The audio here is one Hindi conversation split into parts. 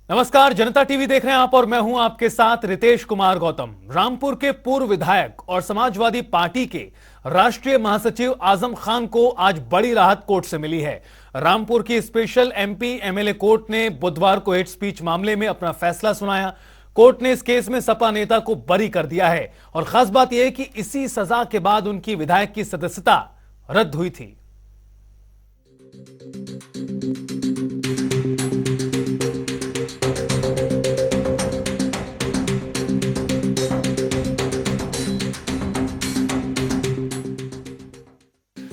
नमस्कार, जनता टीवी देख रहे हैं आप और मैं हूं आपके साथ रितेश कुमार गौतम। रामपुर के पूर्व विधायक और समाजवादी पार्टी के राष्ट्रीय महासचिव आजम खान को आज बड़ी राहत कोर्ट से मिली है। रामपुर की स्पेशल एमपी एमएलए कोर्ट ने बुधवार को हेट स्पीच मामले में अपना फैसला सुनाया। कोर्ट ने इस केस में सपा नेता को बरी कर दिया है और खास बात यह है कि इसी सजा के बाद उनकी विधायक की सदस्यता रद्द हुई थी।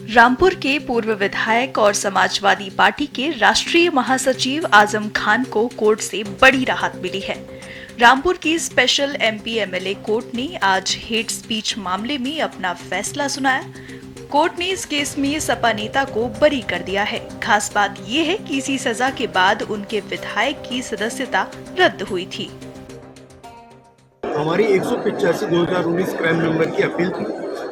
रामपुर के पूर्व विधायक और समाजवादी पार्टी के राष्ट्रीय महासचिव आजम खान को कोर्ट से बड़ी राहत मिली है। रामपुर की स्पेशल एमपी एमएलए कोर्ट ने आज हेट स्पीच मामले में अपना फैसला सुनाया। कोर्ट ने इस केस में सपा नेता को बरी कर दिया है। खास बात यह है कि इसी सजा के बाद उनके विधायक की सदस्यता रद्द हुई थी। हमारी 185 2019 क्राइम नंबर की अपील थी,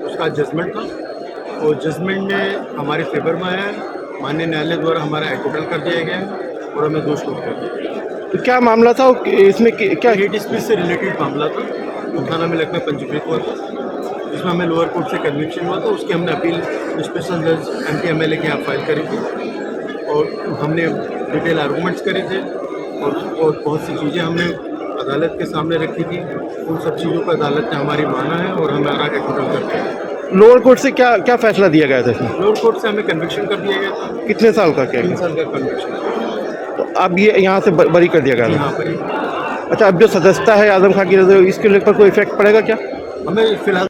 उसका जजमेंट था और जजमेंट में हमारे फेवर में है। माननीय न्यायालय द्वारा हमारा एक्विटल कर दिया गया है और हमें दोष मुक्त कर दिया। तो क्या मामला था इसमें, क्या हेट स्पीच से रिलेटेड मामला था, तो थाना में लगना पंजीकृत हुआ था, जिसमें हमें लोअर कोर्ट से कन्विक्शन हुआ था। उसकी हमने अपील स्पेशल जज एमपी एमएलए के यहाँ फाइल करी थी और हमने डिटेल आर्गूमेंट्स करे थे और बहुत सी चीज़ें हमने अदालत के सामने रखी थी। उन सब चीज़ों को अदालत ने हमारी माना है और हमारा एक्विटल कर दिया है। लोअर कोर्ट से क्या फैसला दिया गया था इसमें? लोअर कोर्ट से हमें कन्विक्शन कर दिया गया था। कितने साल का? 3 साल का कन्विक्शन। तो अब ये यहाँ से बरी कर दिया गया था? यहाँ पर अच्छा, अब जो सदस्यता है आजम खान की, इसके लेकर कोई इफेक्ट पड़ेगा क्या? हमें फिलहाल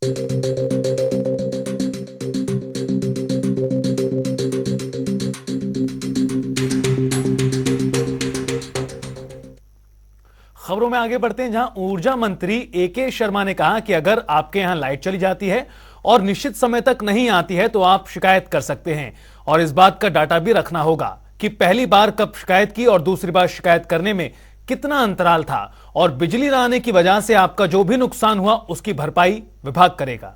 खबरों में आगे बढ़ते हैं, जहां ऊर्जा मंत्री एके शर्मा ने कहा कि अगर आपके यहां लाइट चली जाती है और निश्चित समय तक नहीं आती है तो आप शिकायत कर सकते हैं और इस बात का डाटा भी रखना होगा कि पहली बार कब शिकायत की और दूसरी बार शिकायत करने में कितना अंतराल था और बिजली न आने की वजह से आपका जो भी नुकसान हुआ उसकी भरपाई विभाग करेगा।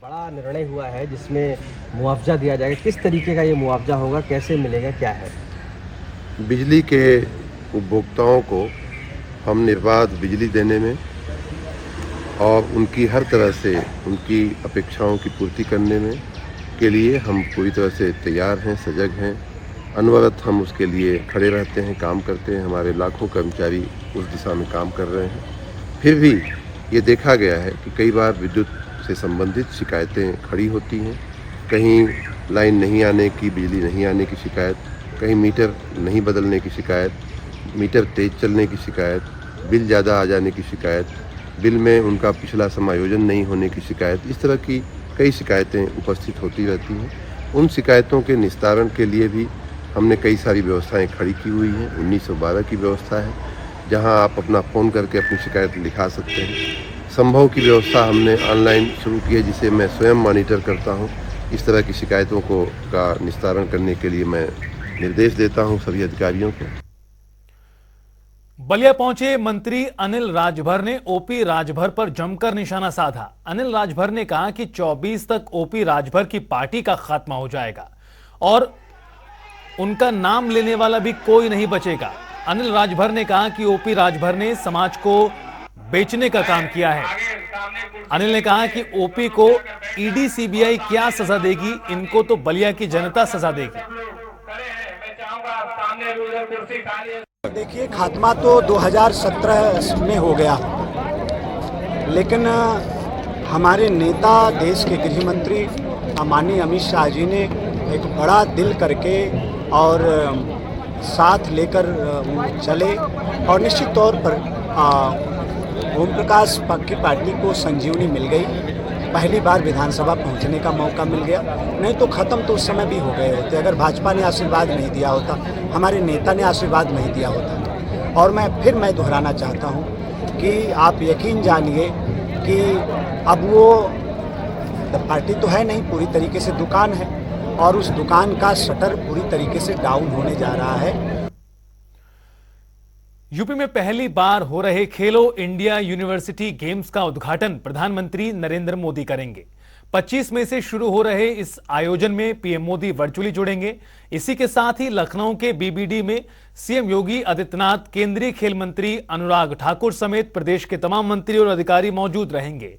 बड़ा निर्णय हुआ है जिसमें मुआवजा दिया जाएगा। किस तरीके का ये मुआवजा होगा, कैसे मिलेगा, क्या है? बिजली के उपभोक्ताओं को हम निर्बाध बिजली देने में और उनकी हर तरह से उनकी अपेक्षाओं की पूर्ति करने में के लिए हम पूरी तरह से तैयार हैं, सजग हैं। अनवरत हम उसके लिए खड़े रहते हैं, काम करते हैं। हमारे लाखों कर्मचारी उस दिशा में काम कर रहे हैं। फिर भी ये देखा गया है कि कई बार विद्युत से संबंधित शिकायतें खड़ी होती हैं। कहीं लाइन नहीं आने की, बिजली नहीं आने की शिकायत, कहीं मीटर नहीं बदलने की शिकायत, मीटर तेज चलने की शिकायत, बिल ज़्यादा आ जाने की शिकायत, बिल में उनका पिछला समायोजन नहीं होने की शिकायत। इस तरह की कई शिकायतें उपस्थित होती रहती हैं। उन शिकायतों के निस्तारण के लिए भी हमने कई सारी व्यवस्थाएं खड़ी की हुई हैं। 1912 की व्यवस्था है जहां आप अपना फ़ोन करके अपनी शिकायत लिखा सकते हैं। संभव की व्यवस्था हमने ऑनलाइन शुरू की है, जिसे मैं स्वयं मॉनिटर करता हूं। इस तरह की शिकायतों का निस्तारण करने के लिए मैं निर्देश देता हूं सभी अधिकारियों को। बलिया पहुंचे मंत्री अनिल राजभर ने ओपी राजभर पर जमकर निशाना साधा। अनिल राजभर ने कहा कि 24 तक ओपी राजभर की पार्टी का खात्मा हो जाएगा और उनका नाम लेने वाला भी कोई नहीं बचेगा। अनिल राजभर ने कहा कि ओपी राजभर ने समाज को बेचने का काम किया है। अनिल ने कहा कि ओपी को ईडी सीबीआई क्या सजा देगी, इनको तो बलिया की जनता सजा देगी। देखिए, खात्मा तो 2017 में हो गया, लेकिन हमारे नेता, देश के गृह मंत्री माननीय अमित शाह जी ने एक बड़ा दिल करके और साथ लेकर चले और निश्चित तौर पर ओम प्रकाश की पार्टी को संजीवनी मिल गई। पहली बार विधानसभा पहुंचने का मौका मिल गया, नहीं तो ख़त्म तो उस समय भी हो गए होते अगर भाजपा ने आशीर्वाद नहीं दिया होता, हमारे नेता ने आशीर्वाद नहीं दिया होता। और मैं दोहराना चाहता हूं कि आप यकीन जानिए कि अब वो पार्टी तो है नहीं, पूरी तरीके से दुकान है और उस दुकान का शटर पूरी तरीके से डाउन होने जा रहा है। यूपी में पहली बार हो रहे खेलो इंडिया यूनिवर्सिटी गेम्स का उद्घाटन प्रधानमंत्री नरेंद्र मोदी करेंगे। 25 मई से शुरू हो रहे इस आयोजन में पीएम मोदी वर्चुअली जुड़ेंगे। इसी के साथ ही लखनऊ के बीबीडी में सीएम योगी आदित्यनाथ, केंद्रीय खेल मंत्री अनुराग ठाकुर समेत प्रदेश के तमाम मंत्री और अधिकारी मौजूद रहेंगे।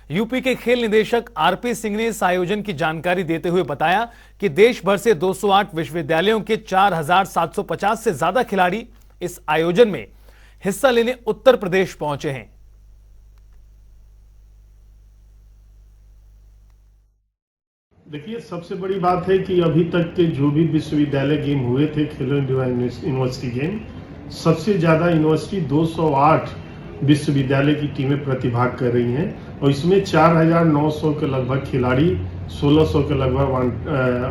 यूपी के खेल निदेशक आरपी सिंह ने इस आयोजन की जानकारी देते हुए बताया कि देश भर से 208 विश्वविद्यालयों के 4750 से ज्यादा खिलाड़ी इस आयोजन में हिस्सा लेने उत्तर प्रदेश पहुंचे हैं। देखिए, सबसे बड़ी बात है कि अभी तक के जो भी विश्वविद्यालय गेम हुए थे, खेलो इंडिया यूनिवर्सिटी गेम, सबसे ज्यादा यूनिवर्सिटी 208 विश्वविद्यालय की टीमें प्रतिभाग कर रही हैं और इसमें 4900 के लगभग खिलाड़ी, 1600 के लगभग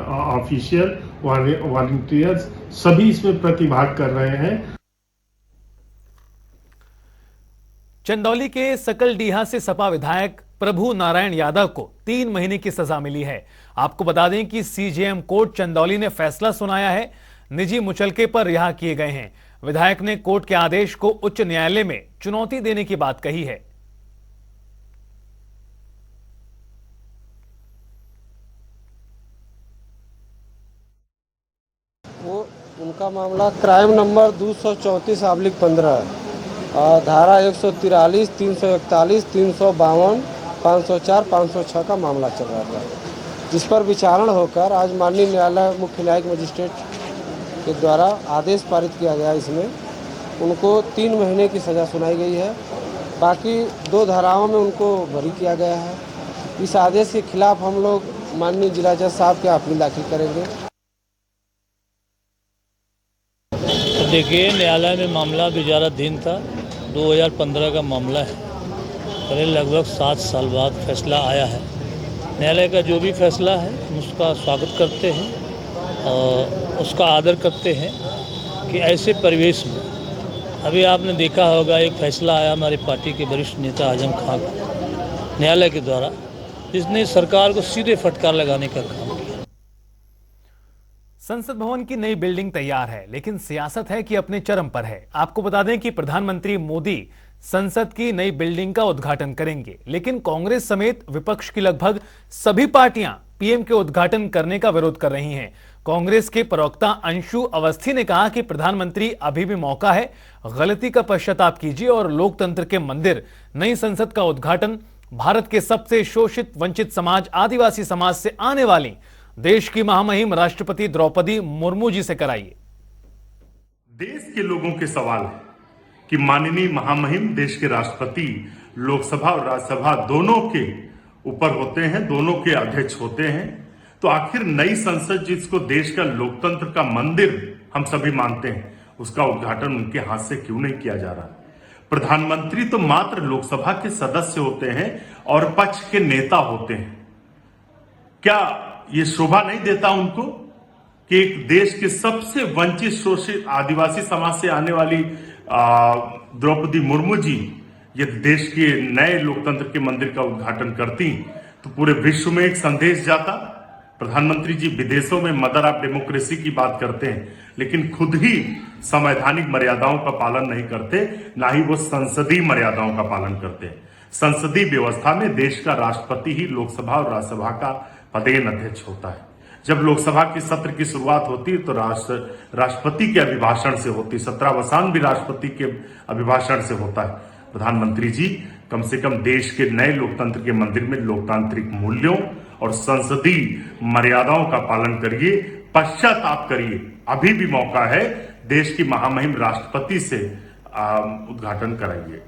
ऑफिशियल, वॉलंटियर्स सभी इसमें प्रतिभाग कर रहे हैं। चंदौली के सकलडीहा से सपा विधायक प्रभु नारायण यादव को 3 महीने की सजा मिली है। आपको बता दें कि सीजेएम कोर्ट चंदौली ने फैसला सुनाया है, निजी मुचलके पर रिहा किए गए हैं। विधायक ने कोर्ट के आदेश को उच्च न्यायालय में चुनौती देने की बात कही है। वो उनका मामला क्राइम नंबर 234/15 है, धारा 143, 341, 352, 504, 506 का मामला चल रहा था, जिस पर विचारण होकर आज माननीय न्यायालय मुख्य न्यायिक मजिस्ट्रेट के द्वारा आदेश पारित किया गया। इसमें उनको 3 महीने की सज़ा सुनाई गई है, बाकी 2 धाराओं में उनको बरी किया गया है। इस आदेश के खिलाफ हम लोग माननीय जिला जज साहब के अपील दाखिल करेंगे। देखिए, न्यायालय में मामला विचाराधीन था, 2015 का मामला है। करीब लगभग 7 साल बाद फैसला आया है। न्यायालय का जो भी फैसला है हम उसका स्वागत करते हैं और उसका आदर करते हैं कि ऐसे परिवेश में अभी आपने देखा होगा एक फैसला आया हमारी पार्टी के वरिष्ठ नेता आजम खान का न्यायालय के द्वारा, जिसने सरकार को सीधे फटकार लगाने का काम किया। संसद भवन की नई बिल्डिंग तैयार है, लेकिन सियासत है कि अपने चरम पर है। आपको बता दें कि प्रधानमंत्री मोदी संसद की नई बिल्डिंग का उद्घाटन करेंगे, लेकिन कांग्रेस समेत विपक्ष की लगभग सभी पार्टियां पीएम के उद्घाटन करने का विरोध कर रही हैं। कांग्रेस के प्रवक्ता अंशु अवस्थी ने कहा कि प्रधानमंत्री अभी भी मौका है, गलती का पश्चाताप कीजिए और लोकतंत्र के मंदिर नई संसद का उद्घाटन भारत के सबसे शोषित, वंचित समाज, आदिवासी समाज से आने वाली देश की महामहिम राष्ट्रपति द्रौपदी मुर्मू जी से कराइए। देश के लोगों के सवाल है कि माननीय महामहिम देश के राष्ट्रपति लोकसभा और राज्यसभा दोनों के ऊपर होते हैं, दोनों के अध्यक्ष होते हैं, तो आखिर नई संसद जिसको देश का लोकतंत्र का मंदिर हम सभी मानते हैं, उसका उद्घाटन उनके हाथ से क्यों नहीं किया जा रहा? प्रधानमंत्री तो मात्र लोकसभा के सदस्य होते हैं और पक्ष के नेता होते हैं। क्या ये शोभा नहीं देता उनको कि एक देश के सबसे वंचित, शोषित, आदिवासी समाज से आने वाली द्रौपदी मुर्मू जी यदि देश के नए लोकतंत्र के मंदिर का उद्घाटन करती तो पूरे विश्व में एक संदेश जाता। प्रधानमंत्री जी विदेशों में मदर ऑफ डेमोक्रेसी की बात करते हैं, लेकिन खुद ही संवैधानिक मर्यादाओं का पालन नहीं करते, ना ही वो संसदीय मर्यादाओं का पालन करते हैं। संसदीय व्यवस्था में देश का राष्ट्रपति ही लोकसभा और राज्यसभा का पदेन अध्यक्ष होता है। जब लोकसभा की सत्र की शुरुआत होती है तो राष्ट्रपति के अभिभाषण से होती है, सत्रावसान भी राष्ट्रपति के अभिभाषण से होता है। प्रधानमंत्री जी कम से कम देश के नए लोकतंत्र के मंदिर में लोकतांत्रिक मूल्यों और संसदीय मर्यादाओं का पालन करिए, पश्चाताप करिए। अभी भी मौका है, देश की महामहिम राष्ट्रपति से उद्घाटन कराइए।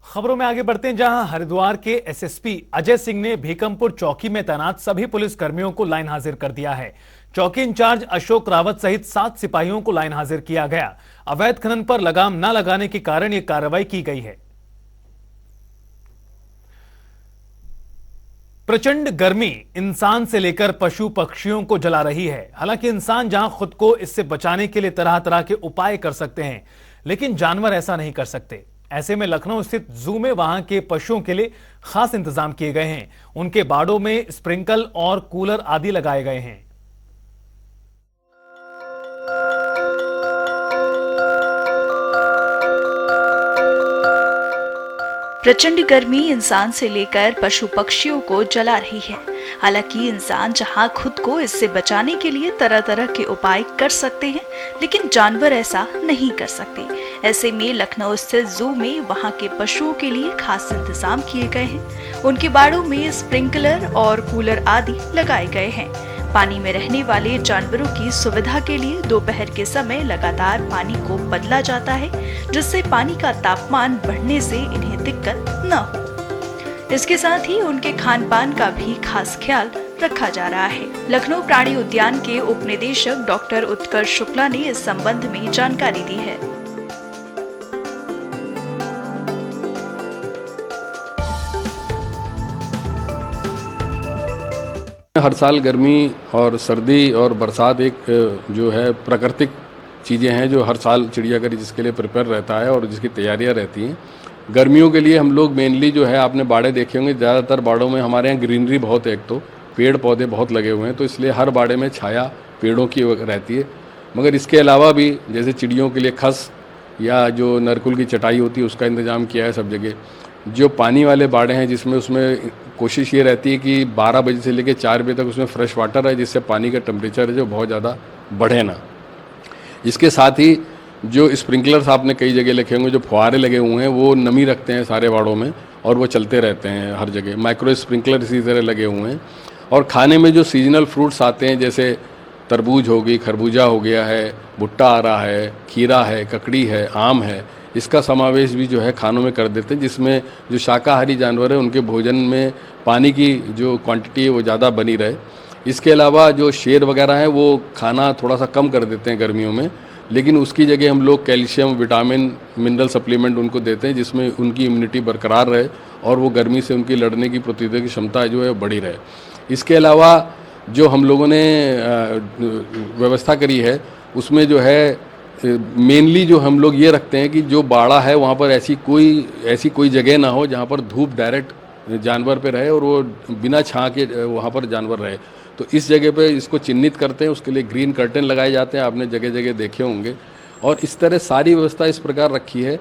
खबरों में आगे बढ़ते हैं, जहां हरिद्वार के एसएसपी अजय सिंह ने भीकमपुर चौकी में तैनात सभी पुलिस कर्मियों को लाइन हाजिर कर दिया है। चौकी इंचार्ज अशोक रावत सहित 7 सिपाहियों को लाइन हाजिर किया गया। अवैध खनन पर लगाम न लगाने के कारण यह कार्रवाई की गई है। प्रचंड गर्मी इंसान से लेकर पशु पक्षियों को जला रही है। हालांकि इंसान जहां खुद को इससे बचाने के लिए तरह तरह के उपाय कर सकते हैं, लेकिन जानवर ऐसा नहीं कर सकते। ऐसे में लखनऊ स्थित जू में वहां के पशुओं के लिए खास इंतजाम किए गए हैं। उनके बाड़ों में स्प्रिंकल और कूलर आदि लगाए गए हैं। प्रचंड गर्मी इंसान से लेकर पशु पक्षियों को जला रही है। हालांकि इंसान जहां खुद को इससे बचाने के लिए तरह तरह के उपाय कर सकते हैं, लेकिन जानवर ऐसा नहीं कर सकते। ऐसे में लखनऊ स्थित जू में वहां के पशुओं के लिए खास इंतजाम किए गए हैं। उनके बाड़ों में स्प्रिंकलर और कूलर आदि लगाए गए हैं। पानी में रहने वाले जानवरों की सुविधा के लिए दोपहर के समय लगातार पानी को बदला जाता है, जिससे पानी का तापमान बढ़ने से इन्हें दिक्कत न हो। इसके साथ ही उनके खान पान का भी खास ख्याल रखा जा रहा है। लखनऊ प्राणी उद्यान के उप निदेशक डॉक्टर उत्कर्ष शुक्ला ने इस संबंध में जानकारी दी है। हर साल गर्मी और सर्दी और बरसात एक जो है प्राकृतिक चीज़ें हैं जो हर साल चिड़ियाघर जिसके लिए प्रिपेयर रहता है और जिसकी तैयारियां रहती हैं। गर्मियों के लिए हम लोग मेनली जो है आपने बाड़े देखे होंगे, ज़्यादातर बाड़ों में हमारे यहाँ ग्रीनरी बहुत है, एक तो पेड़ पौधे बहुत लगे हुए हैं, तो इसलिए हर बाड़े में छाया पेड़ों की रहती है। मगर इसके अलावा भी जैसे चिड़ियों के लिए खस या जो नरकुल की चटाई होती है उसका इंतज़ाम किया है सब जगह। जो पानी वाले बाड़े हैं जिसमें उसमें कोशिश ये रहती है कि 12 बजे से लेकर 4 बजे तक उसमें फ्रेश वाटर है, जिससे पानी का टेम्परेचर है जो बहुत ज़्यादा बढ़े ना। इसके साथ ही जो स्प्रिंकलर्स आपने कई जगह लिखे होंगे, जो फुहारे लगे हुए हैं वो नमी रखते हैं सारे बाड़ों में और वो चलते रहते हैं हर जगह। माइक्रो स्प्रिंकलर इसी तरह लगे हुए हैं। और खाने में जो सीजनल फ्रूट्स आते हैं जैसे तरबूज हो गई, खरबूजा हो गया है, भुट्टा आ रहा है, खीरा है, ककड़ी है, आम है, इसका समावेश भी जो है खानों में कर देते हैं, जिसमें जो शाकाहारी जानवर है उनके भोजन में पानी की जो क्वांटिटी है वो ज़्यादा बनी रहे। इसके अलावा जो शेर वगैरह हैं वो खाना थोड़ा सा कम कर देते हैं गर्मियों में, लेकिन उसकी जगह हम लोग कैल्शियम, विटामिन, मिनरल सप्लीमेंट उनको देते हैं जिसमें उनकी इम्यूनिटी बरकरार रहे और वो गर्मी से उनकी लड़ने की प्रतिरोधक क्षमता जो है बढ़ी रहे। इसके अलावा जो हम लोगों ने व्यवस्था करी है उसमें जो है मेनली जो हम लोग ये रखते हैं कि जो बाड़ा है वहाँ पर ऐसी कोई जगह ना हो जहाँ पर धूप डायरेक्ट जानवर पे रहे और वो बिना छां के वहाँ पर जानवर रहे। तो इस जगह पे इसको चिन्हित करते हैं, उसके लिए ग्रीन कर्टन लगाए जाते हैं, आपने जगह जगह देखे होंगे। और इस तरह सारी व्यवस्था इस प्रकार रखी है।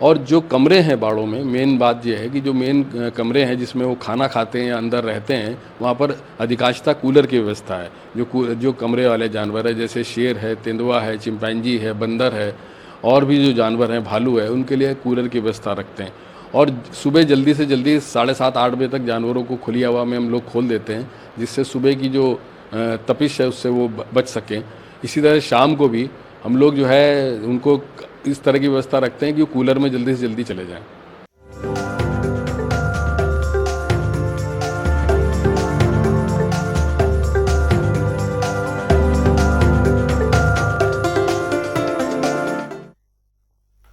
और जो कमरे हैं बाड़ों में, मेन बात यह है कि जो मेन कमरे हैं जिसमें वो खाना खाते हैं या अंदर रहते हैं, वहाँ पर अधिकांशतः कूलर की व्यवस्था है। जो कमरे वाले जानवर है जैसे शेर है, तेंदुआ है, चिंपैंजी है, बंदर है और भी जो जानवर हैं, भालू है, उनके लिए कूलर की व्यवस्था रखते हैं। और सुबह जल्दी से जल्दी 7:30-8 बजे तक जानवरों को खुली हवा में हम लोग खोल देते हैं, जिससे सुबह की जो तपिश है उससे वो बच सकें। इसी तरह शाम को भी हम लोग जो है उनको इस तरह की व्यवस्था रखते हैं कि वो कूलर में जल्दी से जल्दी चले जाएं।